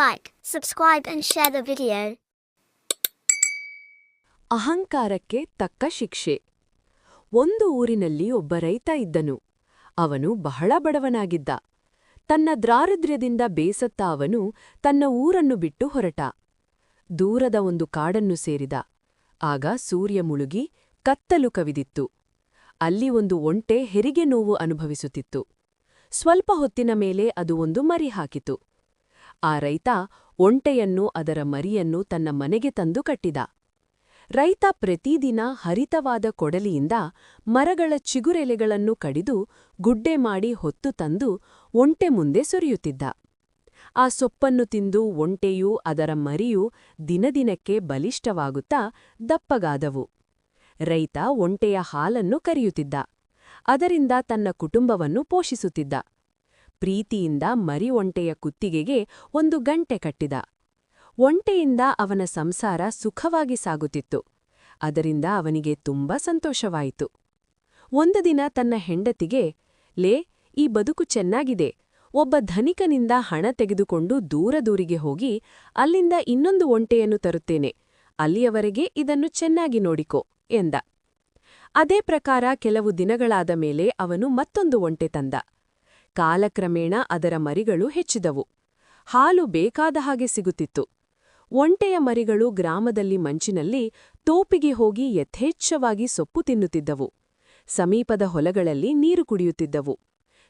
like, subscribe and share the video. ಅಹಂಕಾರಕ್ಕೆ ತಕ್ಕ ಶಿಕ್ಷೆ. ಒಂದು ಊರಿನಲ್ಲಿ ಒಬ್ಬ ರೈತ ಇದ್ದನು. ಅವನು ಬಹಳ ಬಡವನಾಗಿದ್ದ. ತನ್ನ ದಾರಿದ್ರ್ಯದಿಂದ ಬೇಸತ್ತ ಅವನು ತನ್ನ ಊರನ್ನು ಬಿಟ್ಟು ಹೊರಟ. ದೂರದ ಒಂದು ಕಾಡನ್ನು ಸೇರಿದ. ಆಗ ಸೂರ್ಯ ಮುಳುಗಿ ಕತ್ತಲು ಕವಿದಿತ್ತು. ಅಲ್ಲಿ ಒಂದು ಒಂಟೆ ಹೆರಿಗೆ ನೋವು ಅನುಭವಿಸುತ್ತಿತ್ತು. ಸ್ವಲ್ಪ ಹೊತ್ತಿನ ಮೇಲೆ ಅದು ಒಂದು ಮರಿ ಹಾಕಿತು. ಆ ರೈತ ಒಂಟೆಯನ್ನು ಅದರ ಮರಿಯನ್ನು ತನ್ನ ಮನೆಗೆ ತಂದು ಕಟ್ಟಿದ. ರೈತ ಪ್ರತಿದಿನ ಹರಿತವಾದ ಕೊಡಲಿಯಿಂದ ಮರಗಳ ಚಿಗುರೆಲೆಗಳನ್ನು ಕಡಿದು ಗುಡ್ಡೆ ಮಾಡಿ ಹೊತ್ತು ತಂದು ಒಂಟೆ ಮುಂದೆ ಸುರಿಯುತ್ತಿದ್ದ. ಆ ಸೊಪ್ಪನ್ನು ತಿಂದು ಒಂಟೆಯೂ ಅದರ ಮರಿಯೂ ದಿನದಿನಕ್ಕೆ ಬಲಿಷ್ಠವಾಗುತ್ತಾ ದಪ್ಪಗಾದವು. ರೈತ ಒಂಟೆಯ ಹಾಲನ್ನು ಕರೆಯುತ್ತಿದ್ದ. ಅದರಿಂದ ತನ್ನ ಕುಟುಂಬವನ್ನು ಪೋಷಿಸುತ್ತಿದ್ದ. ಪ್ರೀತಿಯಿಂದ ಮರಿ ಒಂಟೆಯ ಕುತ್ತಿಗೆಗೆ ಒಂದು ಗಂಟೆ ಕಟ್ಟಿದ. ಒಂಟೆಯಿಂದ ಅವನ ಸಂಸಾರ ಸುಖವಾಗಿ ಸಾಗುತ್ತಿತ್ತು. ಅದರಿಂದ ಅವನಿಗೆ ತುಂಬಾ ಸಂತೋಷವಾಯಿತು. ಒಂದು ದಿನ ತನ್ನ ಹೆಂಡತಿಗೆ, ಲೇ, ಈ ಬದುಕು ಚೆನ್ನಾಗಿದೆ. ಒಬ್ಬ ಧನಿಕನಿಂದ ಹಣ ತೆಗೆದುಕೊಂಡು ದೂರದೂರಿಗೆ ಹೋಗಿ ಅಲ್ಲಿಂದ ಇನ್ನೊಂದು ಒಂಟೆಯನ್ನು ತರುತ್ತೇನೆ. ಅಲ್ಲಿಯವರೆಗೆ ಇದನ್ನು ಚೆನ್ನಾಗಿ ನೋಡಿಕೋ ಎಂದ. ಅದೇ ಪ್ರಕಾರ ಕೆಲವು ದಿನಗಳಾದ ಮೇಲೆ ಅವನು ಮತ್ತೊಂದು ಒಂಟೆ ತಂದ. ಕಾಲಕ್ರಮೇಣ ಅದರ ಮರಿಗಳು ಹೆಚ್ಚಿದವು. ಹಾಲು ಬೇಕಾದ ಹಾಗೆ ಸಿಗುತ್ತಿತ್ತು. ಒಂಟೆಯ ಮರಿಗಳು ಗ್ರಾಮದಲ್ಲಿ ಮಂಚಿನಲ್ಲಿ ತೋಪಿಗೆ ಹೋಗಿ ಯಥೇಚ್ಛವಾಗಿ ಸೊಪ್ಪು ತಿನ್ನುತ್ತಿದ್ದವು. ಸಮೀಪದ ಹೊಲಗಳಲ್ಲಿ ನೀರು ಕುಡಿಯುತ್ತಿದ್ದವು.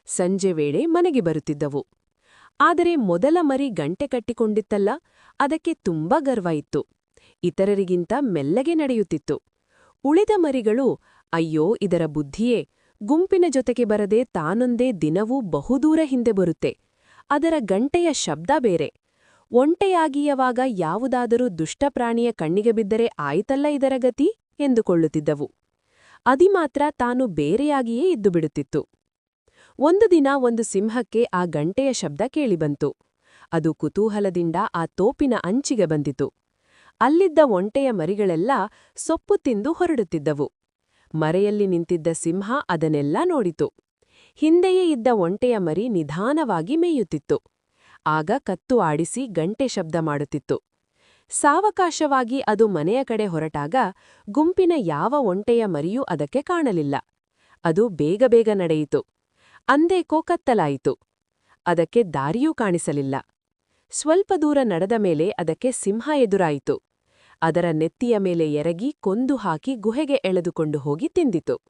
ಸಂಜೆ ವೇಳೆ ಮನೆಗೆ ಬರುತ್ತಿದ್ದವು. ಆದರೆ ಮೊದಲ ಮರಿ ಗಂಟೆ ಕಟ್ಟಿಕೊಂಡಿತ್ತಲ್ಲ, ಅದಕ್ಕೆ ತುಂಬಾ ಗರ್ವ ಇತ್ತು. ಇತರರಿಗಿಂತ ಮೆಲ್ಲಗೆ ನಡೆಯುತ್ತಿತ್ತು. ಉಳಿದ ಮರಿಗಳು, ಅಯ್ಯೋ ಇದರ ಬುದ್ಧಿಯೇ, ಗುಂಪಿನ ಜೊತೆಗೆ ಬರದೆ ತಾನೊಂದೇ ದಿನವೂ ಬಹುದೂರ ಹಿಂದೆ ಬರುತ್ತೆ. ಅದರ ಗಂಟೆಯ ಶಬ್ದ ಬೇರೆ. ಒಂಟೆಯಾಗಿಯವಾಗ ಯಾವುದಾದರೂ ದುಷ್ಟಪ್ರಾಣಿಯ ಕಣ್ಣಿಗೆ ಬಿದ್ದರೆ ಆಯ್ತಲ್ಲ ಇದರ ಗತಿ ಎಂದುಕೊಳ್ಳುತ್ತಿದ್ದವು. ಅದಿಮಾತ್ರ ತಾನು ಬೇರೆಯಾಗಿಯೇ ಇದ್ದುಬಿಡುತ್ತಿತ್ತು. ಒಂದು ದಿನ ಒಂದು ಸಿಂಹಕ್ಕೆ ಆ ಗಂಟೆಯ ಶಬ್ದ ಕೇಳಿಬಂತು. ಅದು ಕುತೂಹಲದಿಂದ ಆ ತೋಪಿನ ಅಂಚಿಗೆ ಬಂದಿತು. ಅಲ್ಲಿದ್ದ ಒಂಟೆಯ ಮರಿಗಳೆಲ್ಲ ಸೊಪ್ಪು ತಿಂದು ಹೊರಡುತ್ತಿದ್ದವು. ಮರೆಯಲ್ಲಿ ನಿಂತಿದ್ದ ಸಿಂಹ ಅದನ್ನೆಲ್ಲ ನೋಡಿತು. ಹಿಂದೆಯೇ ಇದ್ದ ಒಂಟೆಯ ಮರಿ ನಿಧಾನವಾಗಿ ಮೇಯುತ್ತಿತ್ತು. ಆಗ ಕತ್ತು ಆಡಿಸಿ ಗಂಟೆ ಶಬ್ದ ಮಾಡುತ್ತಿತ್ತು. ಸಾವಕಾಶವಾಗಿ ಅದು ಮನೆಯ ಕಡೆ ಹೊರಟಾಗ ಗುಂಪಿನ ಯಾವ ಒಂಟೆಯ ಮರಿಯೂ ಅದಕ್ಕೆ ಕಾಣಲಿಲ್ಲ. ಅದು ಬೇಗ ಬೇಗ ನಡೆಯಿತು. ಅಂದೇಕೋ ಕತ್ತಲಾಯಿತು. ಅದಕ್ಕೆ ದಾರಿಯೂ ಕಾಣಿಸಲಿಲ್ಲ. ಸ್ವಲ್ಪ ದೂರ ನಡೆದ ಮೇಲೆ ಅದಕ್ಕೆ ಸಿಂಹ ಎದುರಾಯಿತು. ಅದರ ನೆತ್ತಿಯ ಮೇಲೆ ಎರಗಿ ಕೊಂದು ಹಾಕಿ ಗುಹೆಗೆ ಎಳೆದುಕೊಂಡು ಹೋಗಿ ತಿಂದಿತು.